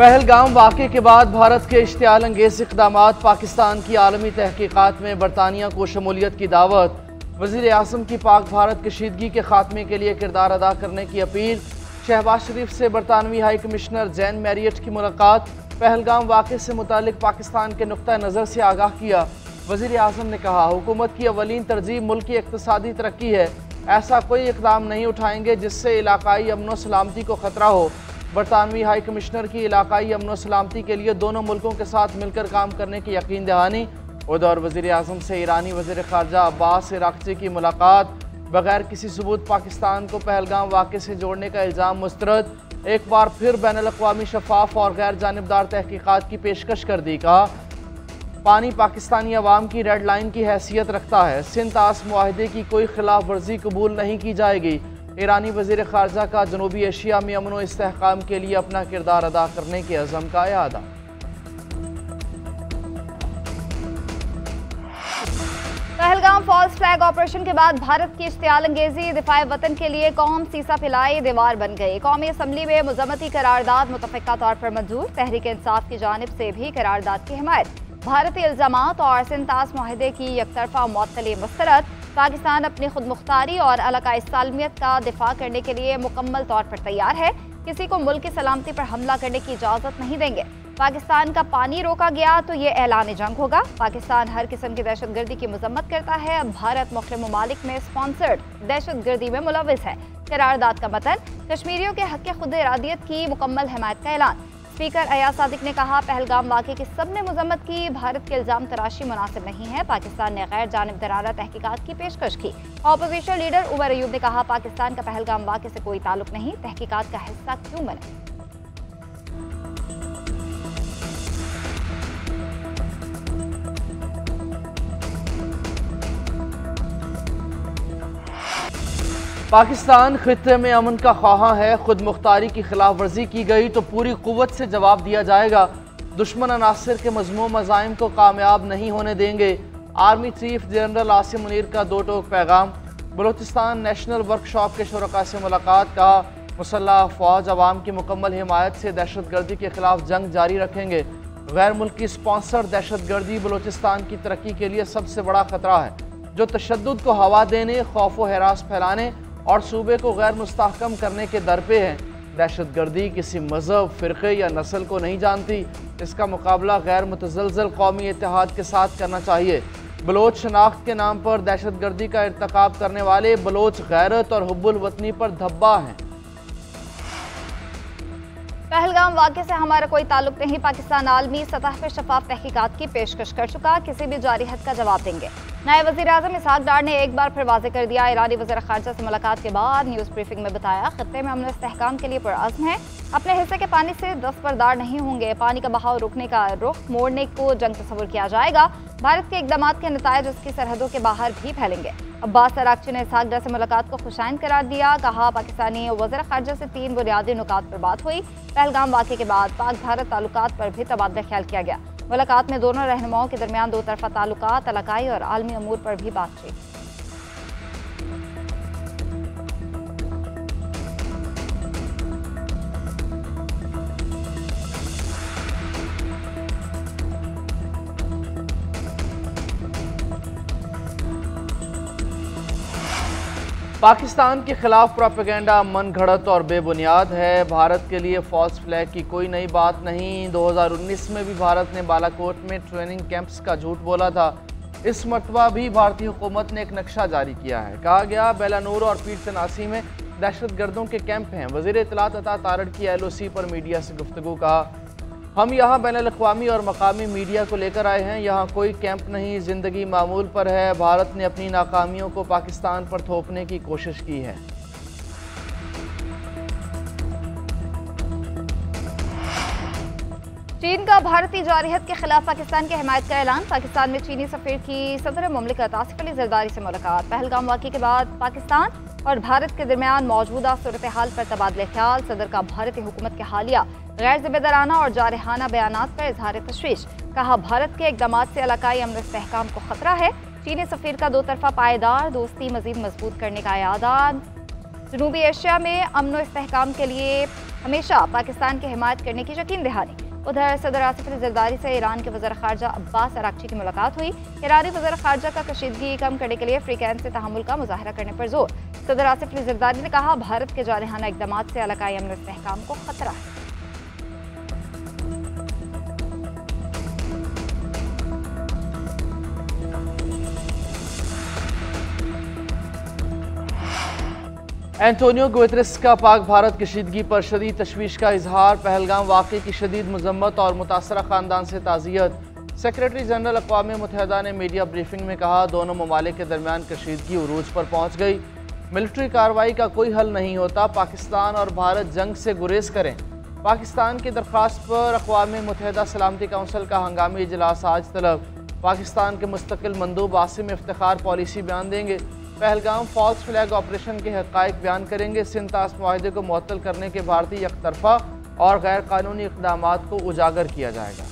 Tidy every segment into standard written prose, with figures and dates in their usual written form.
पहलगाम वाक़े के बाद भारत के इश्तियाल अंगेज़ इक़दामात, पाकिस्तान की आलमी तहक़ीक़ात में बरतानिया को शमूलियत की दावत, वज़ीर आज़म की पाक भारत कशीदगी के खात्मे के लिए किरदार अदा करने की अपील, शहबाज शरीफ से बरतानवी हाई कमिश्नर जैन मैरियट की मुलाकात, पहलगाम वाक़े से मुतालिक पाकिस्तान के नुक्ता नज़र से आगाह किया। वज़ीर आज़म ने कहा, हुकूमत की अवलीन तरजीह मुल्क की इक़्तिसादी तरक्की है, ऐसा कोई इक़दाम नहीं उठाएंगे जिससे इलाकाई अमन सलामती को ख़तरा हो। बरतानवी हाई कमिश्नर की इलाकाई अमन सलामती के लिए दोनों मुल्कों के साथ मिलकर काम करने की यकीन दहानी। उधर वज़ीर आज़म से ईरानी वज़ीर ख़ारजा अब्बास अराक़ची की मुलाकात, बगैर किसी सबूत पाकिस्तान को पहलगाम वाक़े से जोड़ने का इल्ज़ाम मुस्तरद, एक बार फिर बैनुल-अक़वामी शफ़ाफ़ और गैर जानिबदार तहक़ीक़ात की पेशकश कर दी। कहा, पानी पाकिस्तानी अवाम की रेड लाइन की हैसियत रखता है, सिंध तास मुआहदे की कोई खिलाफ वर्जी कबूल नहीं की जाएगी। ईरानी वज़ीर ख़ारजा का जनूबी एशिया में अमन व इस्तेहकाम के लिए अपना किरदार अदा करने के अज़म का यादा। पहलगाम फॉल्स फ्लैग ऑपरेशन के बाद भारत की इश्तियाल अंगेजी दिफाए वतन के लिए कौम सीसा पिलाई दीवार बन गई। कौमी असम्बली में मुज़म्मती करारदाद मुतफ़िक़ा तौर पर मंजूर, तहरीक इंसाफ की जानिब से भी करारदाद की हिमायत। भारतीय इल्ज़ामात और सिंध तास मुआहदे की यकतरफा मुअत्तली मुस्तरद। पाकिस्तान अपनी खुद मुख्तारी और इलाकाई सालमियत का दिफा करने के लिए मुकम्मल तौर पर तैयार है, किसी को मुल्क की सलामती पर हमला करने की इजाज़त नहीं देंगे। पाकिस्तान का पानी रोका गया तो ये ऐलान जंग होगा। पाकिस्तान हर किस्म की दहशतगर्दी की मजम्मत करता है। अब भारत मुख्तलिफ ममालिक में स्पॉन्सर्ड दहशतगर्दी में मुलविस है। करारदाद का मतन, कश्मीरियों के हक़ खुद इरादियत की मुकम्मल हिमायत का ऐलान। स्पीकर अयाज सादिक ने कहा, पहलगाम वाक़े की सबने मजम्मत की, भारत के इल्ज़ाम तराशी मुनासिब नहीं है। पाकिस्तान ने गैर जानिबदाराना तहकीकात की पेशकश की। अपोजिशन लीडर उमर अयूब ने कहा, पाकिस्तान का पहलगाम वाक़े से कोई ताल्लुक नहीं, तहकीकात का हिस्सा क्यों बने। पाकिस्तान खित्ते में अमन का ख्वाहां है, खुद मुख्तारी की खिलाफ वर्जी की गई तो पूरी कुव्वत से जवाब दिया जाएगा। दुश्मन अनासिर के मज़मूम मज़ाइम को कामयाब नहीं होने देंगे। Army chief general Asim Munir का दो टोक पैगाम। बलूचिस्तान नेशनल वर्कशॉप के शुरका से मुलाकात, कहा, मुसल्लह अफवाज अवाम की मुकम्मल हिमायत से दहशतगर्दी के खिलाफ जंग जारी रखेंगे। गैर मुल्की स्पॉन्सर दहशतगर्दी बलूचिस्तान की तरक्की के लिए सबसे बड़ा खतरा है, जो तशद्दुद को हवा देने, खौफ व हरास फैलाने और सूबे को गैर मुस्तहकम करने के दर पे है। दहशतगर्दी किसी मज़हब, फ़िरक़े या नस्ल को नहीं जानती। इसका मुकाबला गैर मुतज़लज़ल कौमी इत्तेहाद के साथ करना चाहिए। बलोच शनाख्त के नाम पर दहशतगर्दी का इर्तकाब करने वाले बलोच गैरत और हुब्बुल वतनी पर धब्बा हैं। पहलगाम वाक़े से हमारा कोई ताल्लुक नहीं। पाकिस्तान आलमी सतह पर शफाफ तहकीकात की पेशकश कर चुका, किसी भी जारी हद का जवाब देंगे। नायब वज़ीर आज़म इसहाक डार ने एक बार फिर वाज़ेह कर दिया। ईरानी वज़ीर ख़ारजा से मुलाकात के बाद न्यूज़ ब्रीफिंग में बताया, खत्ते में अमन इस्तेहकाम के लिए पुरअज़्म है, अपने हिस्से के पानी से दस्तबरदार नहीं होंगे। पानी का बहाव रोकने का रुख मोड़ने को जंग तस्वुर किया जाएगा। भारत के इक़दामात के नतायज उसकी सरहदों के बाहर भी फैलेंगे। अब्बास अराक़ची ने इसहाक डार से मुलाकात को खुशाइन करार दिया। कहा, पाकिस्तानी वज़ीर ख़ारजा से 3 बुनियादी नुकात पर बात हुई। पहलगाम वाक़े के बाद पाक भारत ताल्लुकात पर भी तबादला ख्याल किया गया। मुलाकात में दोनों रहनुमाओं के दरमियान दो तरफ़ा ताल्लुकात, इलाकाई और आलमी अमूर पर भी बातचीत। पाकिस्तान के खिलाफ प्रोपेगेंडा मन घड़त और बेबुनियाद है। भारत के लिए फॉल्स फ्लैग की कोई नई बात नहीं। 2019 में भी भारत ने बालाकोट में ट्रेनिंग कैंप्स का झूठ बोला था। इस मरतबा भी भारतीय हुकूमत ने एक नक्शा जारी किया है। कहा गया, बेलानूर और पीर तनासी में दहशत गर्दों के कैंप हैं। वज़ीर इत्तलात अता तारड़ की LOC पर मीडिया से गुफ्तगू। कहा, हम यहाँ बैनुल-अक़वामी और मकामी मीडिया को लेकर आए हैं, यहाँ कोई कैंप नहीं, ज़िंदगी मामूल पर है। भारत ने अपनी नाकामियों को पाकिस्तान पर थोपने की कोशिश की है। चीन का भारतीय जारहियत के खिलाफ पाकिस्तान की हिमायत का ऐलान। पाकिस्तान में चीनी सफ़ीर की सदर मुमलिकत आसिफ अली ज़रदारी से मुलाकात। पहलगाम वाक़े के बाद पाकिस्तान और भारत के दरमियान मौजूदा सूरत हाल पर तबादले ख्याल। सदर का भारतीय हुकूमत के हालिया गैर जिम्मेदाराना और जारहाना बयानात पर इजहार तशवीश। कहा, भारत के इक़दामात से इलाकाई अमन इस्तेहकाम को खतरा है। चीनी सफ़ीर का दो तरफ़ा पायदार दोस्ती मज़ीद मजबूत करने का यादान। जनूबी एशिया में अमन व इस्तेहकाम के लिए हमेशा पाकिस्तान की हिमायत करने की यकीन दहानी। उधर सदर आसिफ अली जरदारी से ईरान के वज़ीर ख़ारजा अब्बास अराक्ची की मुलाकात हुई। ईरानी वज़ीर ख़ारजा का कशीदगी कम करने के लिए अफ्रीकैन से तहम्मुल का मुजाहरा करने पर जोर। सदर आसिफ अली जरदारी ने कहा, भारत के जारहाना इक़दाम से इलाकाई अमन व इस्तेहकाम को खतरा है। एंटोनियो गुतेरेस का पाक भारत कशीदगी पर शदीद तशवीश का इजहार। पहलगाम वाक़े की शदीद मजम्मत और मुतासरा ख़ानदान से ताज़ियत। सेक्रेटरी जनरल अक़वाम मुत्तहिदा ने मीडिया ब्रीफिंग में कहा, दोनों ममालिक के दरमियान कशीदगी उरूज पर पहुँच गई। मिलिट्री कार्रवाई का कोई हल नहीं होता। पाकिस्तान और भारत जंग से गुरेज करें। पाकिस्तान की दरख्वास्त पर अक़वाम मुत्तहिदा सलामती काउंसिल का हंगामी इजलास आज तलब। पाकिस्तान के मुस्तकिल मंदूब आसिम इफ्तिखार पॉलिसी बयान देंगे। पहलगाम फॉल्स फ्लैग ऑपरेशन के हक़ाइक़ बयान करेंगे। सिंध ताश मुआहदे को मुअत्तल करने के भारतीय एकतरफा और गैर कानूनी इक़दामात को उजागर किया जाएगा।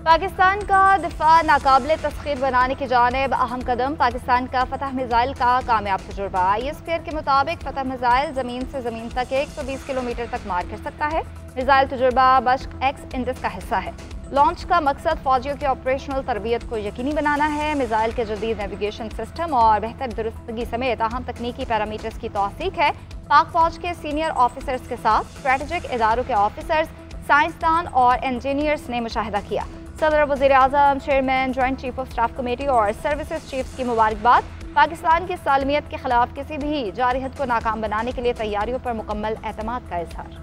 पाकिस्तान का दिफा नाकाबिले तस्खीर बनाने की जानिब अहम कदम। पाकिस्तान का फतह मिसाइल का कामयाब तजुर्बा। ISPR के मुताबिक फतह मिसाइल ज़मीन से ज़मीन तक 120 किलोमीटर तक मार कर सकता है। मिसाइल तजुर्बा बश्क एक्स इंडस का हिस्सा है। लॉन्च का मकसद फौजियों की ऑपरेशनल तरबियत को यकीनी बनाना है। मिसाइल के जदीद नेविगेशन सिस्टम और बेहतर दुरुस्तगी समेत अहम तकनीकी पैरामीटर्स की तौसीक है। पाक फौज के सीनियर ऑफिसर्स के साथ स्ट्रेटेजिक इदारों के ऑफिसर्स, साइंसदान और इंजीनियर्स ने मुशाहिदा किया। सदर, वज़ीर आज़म, chairman, joint chief of staff committee और सर्विसेज चीफ्स की मुबारकबाद। पाकिस्तान की सालमियत के खिलाफ किसी भी जारहत को नाकाम बनाने के लिए तैयारियों पर मुकम्मल एतमाद का इजहार।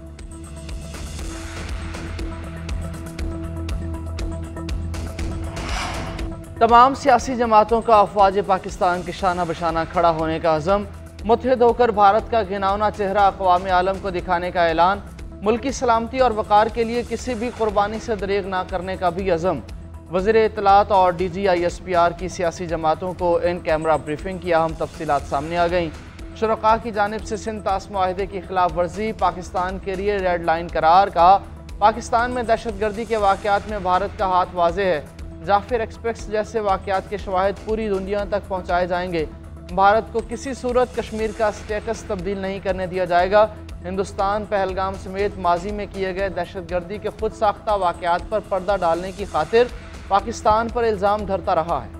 तमाम सियासी जमातों का अफवाज पाकिस्तान के शाना बशाना खड़ा होने का अज़म। मुत्तहिद होकर भारत का घिनौना चेहरा अक़वाम आलम को दिखाने का ऐलान। मुल्की सलामती और वक़ार के लिए किसी भी कुर्बानी से दरेग ना करने का भी अज़म। वज़ीर इत्तलात और DG ISPR की सियासी जमातों को इन कैमरा ब्रीफिंग की अहम तफसीलात सामने आ गईं। शुरका की जानिब से सिंध ताश मुआहदे की खिलाफ वर्जी पाकिस्तान के लिए रेड लाइन करार। कहा, पाकिस्तान में दहशतगर्दी के वाक़यात में भारत का हाथ वाज़े है। जाफिर एक्सप्रेस जैसे वाक़यात के शवाहिद पूरी दुनिया तक पहुँचाए जाएंगे। भारत को किसी सूरत कश्मीर का स्टेटस तब्दील नहीं करने दिया जाएगा। हिंदुस्तान पहलगाम समेत माजी में किए गए दहशतगर्दी के खुद साख्ता वाक़यात पर पर्दा डालने की खातिर पाकिस्तान पर इल्ज़ाम धरता रहा है।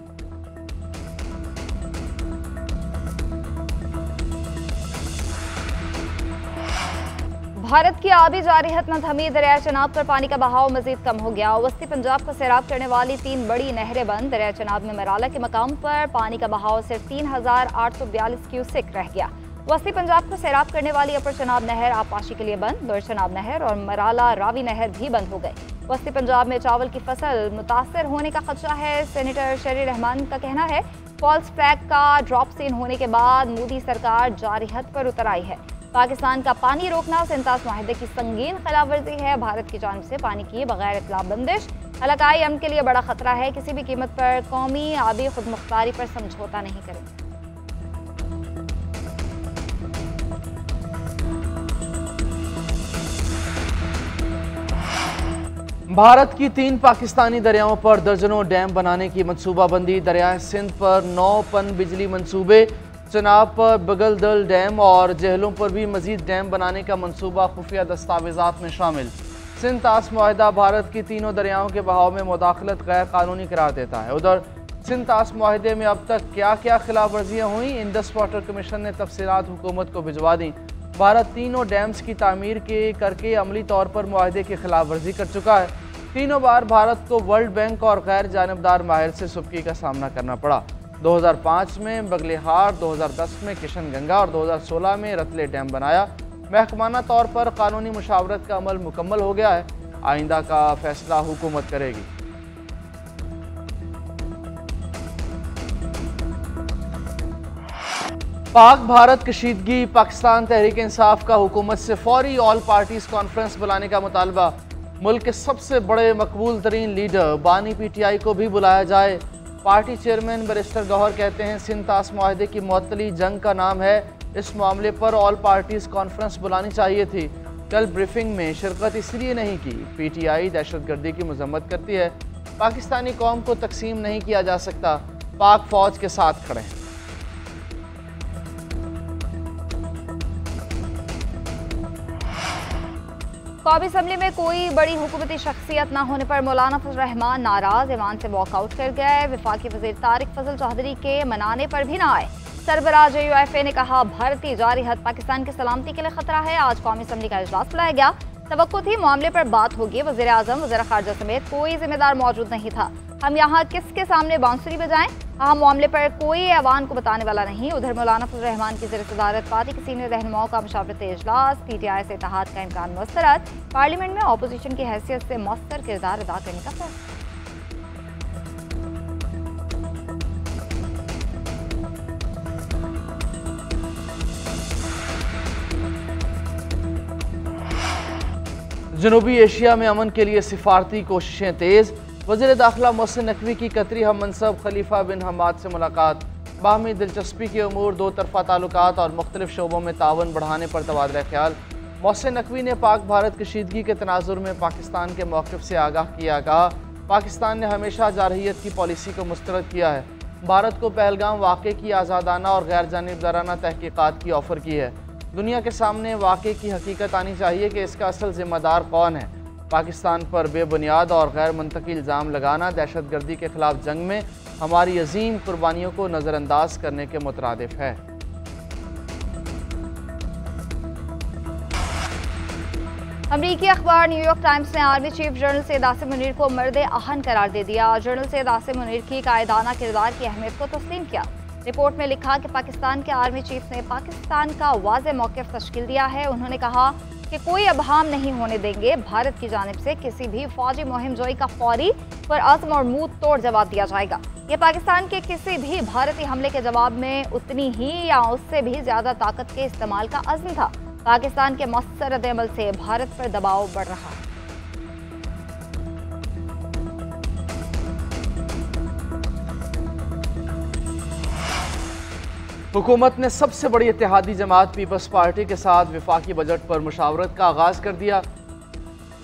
भारत की आबी जारहत न थमी। दरिया चनाब पर पानी का बहाव मजीद कम हो गया। वस्ती पंजाब को सैराब करने वाली 3 बड़ी नहरें बंद। दरिया चनाब में मराला के मकाम पर पानी का बहाव सिर्फ 3842 क्यूसेक रह गया। वस्ती पंजाब को सैराब करने वाली अपर चनाब नहर आबपाशी के लिए बंद। लोअर चनाब नहर और मराला रावी नहर भी बंद हो गए। वस्ती पंजाब में चावल की फसल मुतासर होने का खदशा है। सेनेटर शरी रहमान का कहना है, फॉल्स फ्लैग का ड्रॉप सीन होने के बाद मोदी सरकार जारहत पर उतर आई है। पाकिस्तान का पानी रोकना सिंध ताश मुआहदे की संगीन खिलाफवर्जी है। भारत की जानिब से पानी की बगैर इतला बंदिश इलाकाई अमन के लिए बड़ा खतरा है। किसी भी कीमत पर कौमी आबी खुदमुख्तारी पर समझौता नहीं करेंगे। भारत की 3 पाकिस्तानी दरियाओं पर दर्जनों डैम बनाने की मनसूबाबंदी। दरियाए सिंध पर 9 पन बिजली मनसूबे, चनाब पर बगलदल डैम और जहलों पर भी मजीद डैम बनाने का मनसूबा खुफिया दस्तावेजात में शामिल। सिंध ताश मुआहदा भारत की तीनों दरियाओं के बहाव में मुदाखलत गैर कानूनी करार देता है। उधर सिंध ताश मुआहदे में अब तक क्या क्या खिलाफ वर्जियाँ हुई, इंडस वाटर कमीशन ने तफसीलात हुकूमत को भिजवा दी। भारत तीनों डैम्स की तामीर करके अमली तौर पर मुआहदे की खिलाफ वर्जी कर चुका है। तीनों बार भारत को वर्ल्ड बैंक और गैर जानबदार माहिर से सुबकी का सामना करना पड़ा। 2005 में बगलेहार, 2010 में किशन गंगा और 2016 में रतले डैम बनाया। महकमाना तौर पर कानूनी मुशावरत का अमल मुकम्मल हो गया है। आइंदा का फैसला हुकूमत करेगी। पाक भारत कशीदगी। पाकिस्तान तहरीक इंसाफ का हुकूमत से फौरी ऑल पार्टीज कॉन्फ्रेंस बुलाने का मुतालबा। मुल्क के सबसे बड़े मकबूल तरीन लीडर बानी PTI को भी बुलाया जाए। पार्टी चेयरमैन बैरिस्टर गौहर कहते हैं, सिंध ताश मुआहदे की मुअत्तली जंग का नाम है। इस मामले पर ऑल पार्टीज कॉन्फ्रेंस बुलानी चाहिए थी। कल ब्रीफिंग में शिरकत इसलिए नहीं की। PTI दहशतगर्दी की मजम्मत करती है। पाकिस्तानी कौम को तकसीम नहीं किया जा सकता। पाक फौज के साथ खड़े हैं। कौमी असम्बली में कोई बड़ी हुकूमती शख्सियत न होने पर मौलाना फजल रहमान नाराज ऐवान से वॉकआउट कर गए। वफाकी वज़ीर तारिक फजल चौधरी के मनाने पर भी न आए। सरबराह JUIFA ने कहा भारतीय जारी हद पाकिस्तान की सलामती के लिए खतरा है। आज कौमी असम्बली का इजलास बुलाया गया। तवक्को थी मामले पर बात होगी। वज़ीर आज़म, वज़ीर ख़ारजा समेत कोई जिम्मेदार मौजूद नहीं था। हम यहाँ किसके सामने बांसुरी बजाएं? अहम मामले पर कोई ऐवान को बताने वाला नहीं। उधर मौलाना फजल रहमान की ज़ेर सदारत पार्टी के सीनियर रहनुमाओं का मशावरती इजलास। PTI से इत्तेहाद का इम्कान मुस्तरद। पार्लियामेंट में अपोजिशन की हैसियत से मौसर किरदार अदा करने का फैसला। जनूबी एशिया में अमन के लिए सिफारती कोशिशें तेज़। वज़ीर दाखिला मोहसिन नकवी की कतरी हम मनसब खलीफा बिन हमाद से मुलाकात। बाहमी दिलचस्पी के अमूर, दो तरफ़ा ताल्लुकात और मुख्तलिफ शोबों में तावन बढ़ाने पर तबादला ख्याल। मोहसिन नकवी ने पाक भारत कशीदगी के तनाजुर में पाकिस्तान के मौक़िफ़ से आगाह किया। कहा पाकिस्तान ने हमेशा जारहियत की पॉलिसी को मुस्तरद किया है। भारत को पहलगाम वाक़े की आज़ादाना और गैर जानिबदाराना तहकीकात की ऑफ़र की है। दुनिया के सामने वाक़े की हकीकत आनी चाहिए कि इसका असल ज़िम्मेदार कौन है। पाकिस्तान पर बेबुनियाद और गैर मंतकी इल्ज़ाम लगाना दहशतगर्दी के ख़िलाफ़ जंग में हमारी अजीम कुर्बानियों को नज़रअंदाज करने के मुतरादिफ है। अमरीकी अखबार न्यूयॉर्क टाइम्स ने army chief general Syed Asim Munir को मर्द आहन करार दे दिया। जनरल सैयद आसिम मुनीर की कायदाना किरदार की अहमियत को तस्लीम किया। रिपोर्ट में लिखा कि पाकिस्तान के आर्मी चीफ ने पाकिस्तान का वाज़ेह मौक़िफ़ तश्कील दिया है। उन्होंने कहा कि कोई अबहाम नहीं होने देंगे। भारत की जानिब से किसी भी फौजी मुहिम जोई का फौरी पर आज़म और मुंह तोड़ जवाब दिया जाएगा। ये पाकिस्तान के किसी भी भारतीय हमले के जवाब में उतनी ही या उससे भी ज़्यादा ताकत के इस्तेमाल का अज़्म था। पाकिस्तान के मौसर रद्द-ए-अमल से भारत पर दबाव बढ़ रहा है। हुकूमत ने सबसे बड़ी इत्तेहादी जमात पीपल्स पार्टी के साथ वफाकी बजट पर मुशावरत का आगाज़ कर दिया।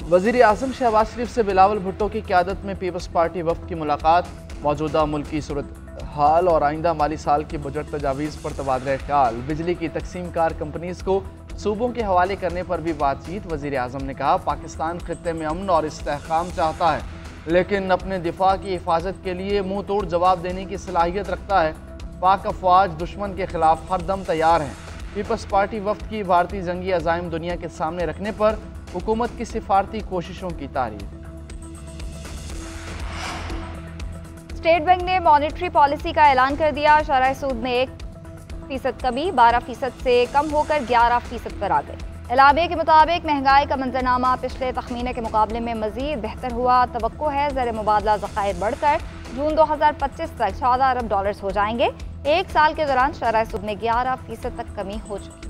वज़ीर आज़म शहबाज शरीफ से बिलावल भुट्टो की क़यादत में पीपल्स पार्टी वफ़द की मुलाकात। मौजूदा मुल्क की सूरत हाल और आइंदा माली साल की बजट तजावीज़ पर तबादला ख्याल। बिजली की तकसीम कार कंपनीज़ को सूबों के हवाले करने पर भी बातचीत। वज़ीर आज़म ने कहा पाकिस्तान खित्ते में अमन और इस्तेहकाम चाहता है, लेकिन अपने दिफा की हिफाजत के लिए मुँह तोड़ जवाब देने की सलाहियत रखता है। पाक अफवाज दुश्मन के खिलाफ हर दम तैयार हैं। पीपल्स पार्टी वफ़द की भारतीय जंगी अज़ाइम दुनिया के सामने रखने पर हुकूमत की सिफारती कोशिशों की तारीफ। स्टेट बैंक ने मॉनेटरी पॉलिसी का ऐलान कर दिया। शरह सूद में 1% कमी 12% से कम होकर 11% पर आ गई। एलामिया के मुताबिक महंगाई का मंजरनामा पिछले तखमीने के मुकाबले में मजीद बेहतर हुआ। तवक्को है ज़र मुबादला ज़खायर बढ़कर जून 2025 तक 14 अरब डॉलर्स हो जाएंगे। एक साल के दौरान शरह सूद में 11% तक कमी हो चुकी।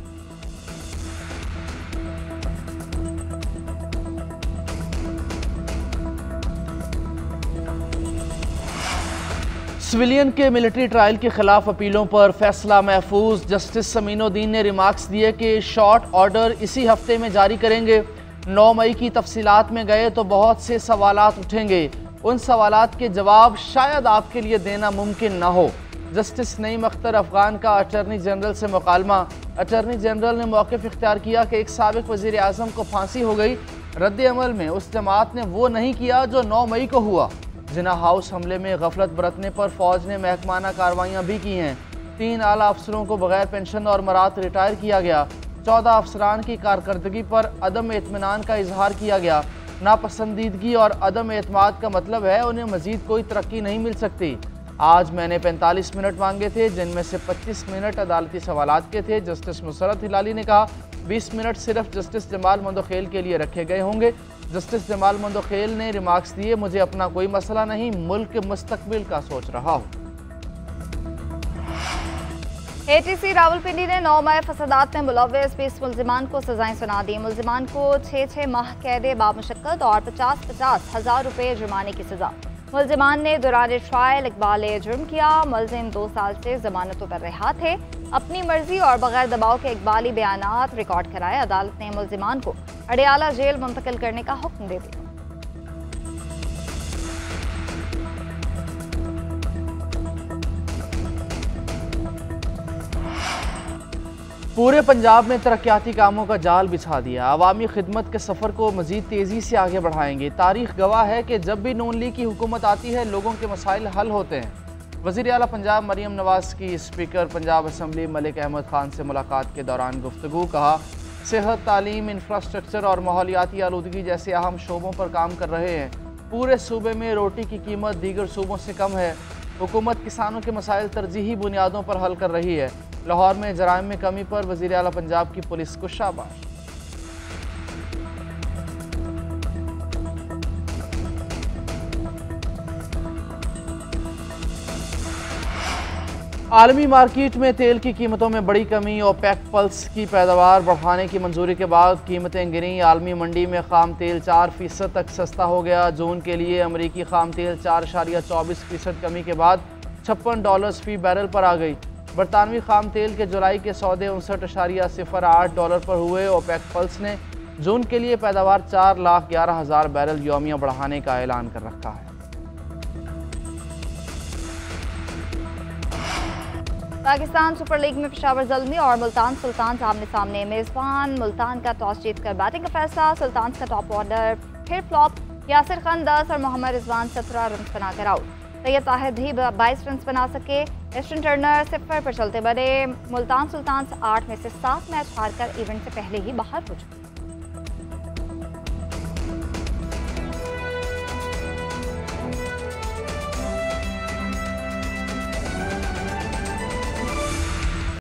सिविलियन के मिलिट्री ट्रायल के खिलाफ अपीलों पर फैसला महफूज। जस्टिस समीनुद्दीन ने रिमार्क्स दिए कि शॉर्ट ऑर्डर इसी हफ्ते में जारी करेंगे। 9 मई की तफसीलात में गए तो बहुत से सवालात उठेंगे। उन सवालात के जवाब शायद आपके लिए देना मुमकिन ना हो। जस्टिस नईम अख्तर अफगान का अटर्नी जनरल से मुकालमा। अटर्नी जनरल ने मौक़िफ़ इख्तियार किया कि एक साबिक़ वज़ीर आज़म को फांसी हो गई। रद्द अमल में उस जमात ने वो नहीं किया जो 9 मई को हुआ। जिना हाउस हमले में गफलत बरतने पर फ़ौज ने महकमाना कार्रवाइयाँ भी की हैं। 3 आला अफसरों को बगैर पेंशन और मरात रिटायर किया गया। 14 अफसरान की कारकर्दगी पर अदम इत्मीनान का इजहार किया गया। नापसंदीदगी और अदम एतमाद का मतलब है उन्हें मज़ीद कोई तरक्की नहीं मिल सकती। आज मैंने 45 मिनट मांगे थे, जिनमें से 25 मिनट अदालती सवालात के थे। जस्टिस मुसरत हिलाली ने कहा 20 मिनट सिर्फ जस्टिस जमाल मंदोखेल के लिए रखे गए होंगे। जस्टिस जमाल मंदोखेल ने रिमार्क्स दिए, मुझे अपना कोई मसला नहीं, मुल्क के मुस्तकबिल का सोच रहा हूँ। ATC रावलपिंडी ने 9 मई फसादात में मुलव्वस 20 मुल्जिमान को सजाएं सुना दी। मुल्जिमान को 6 माह कैद बामुशक्कत और 50-50 हज़ार रुपये जुर्माने की सजा। मुल्जिमान ने दौरान ट्रायल इकबाल जुर्म किया। मुल्जिम 2 साल से जमानतों पर रिहा थे। अपनी मर्जी और बगैर दबाव के इकबाली बयानात रिकॉर्ड कराए। अदालत ने मुल्जिमान को अडियाला जेल मुंतकिल करने का हुक्म दे दिया। पूरे पंजाब में तरक्याती कामों का जाल बिछा दिया। अवामी खिदमत के सफ़र को मज़ीद तेज़ी से आगे बढ़ाएंगे। तारीख गवाह है कि जब भी नून लीग की हुकूमत आती है लोगों के मसाइल हल होते हैं। वज़ीर आला पंजाब मरीम नवाज़ की स्पीकर पंजाब असम्बली मलिक अहमद ख़ान से मुलाकात के दौरान गुफ्तगू। कहा, सेहत, तालीम, इंफ्रास्ट्रक्चर और माहौलियाती आलूदगी जैसे अहम शोबों पर काम कर रहे हैं। पूरे सूबे में रोटी की कीमत दीगर सूबों से कम है। हुकूमत किसानों के मसाइल तरजीही बुनियादों पर हल कर रही है। लाहौर में जराइम में कमी पर वज़ीर आला पंजाब की पुलिस को शाबाश। आलमी मार्केट में तेल की कीमतों में बड़ी कमी। ओपेक पल्स की पैदावार बढ़ाने की मंजूरी के बाद कीमतें गिरी। आलमी मंडी में खाम तेल 4% तक सस्ता हो गया। जून के लिए अमरीकी खाम तेल 4.24% कमी के बाद $56 फी बैरल पर आ गई। बरतानवी खाम तेल के जुलाई के सौदे $59.08 पर हुए। ओपेक पल्स ने जून के लिए पैदावार 4,11,000 बैरल यौमिया बढ़ाने का ऐलान कर रखा है। पाकिस्तान सुपर लीग में पेशावर ज़ल्मी और मुल्तान सुल्तान आमने सामने। मेज़बान मुल्तान का टॉस जीतकर बैटिंग का फैसला। सुल्तान का टॉप ऑर्डर फिर फ्लॉप। यासिर खान 10 और मोहम्मद रिजवान 17 रन बनाकर आउट। सैयद ताहिर भी 22 रन बना सके। एस्टन टर्नर 0 पर चलते बने। मुल्तान सुल्तान 8 में से 7 मैच हारकर इवेंट से पहले ही बाहर हो चुके।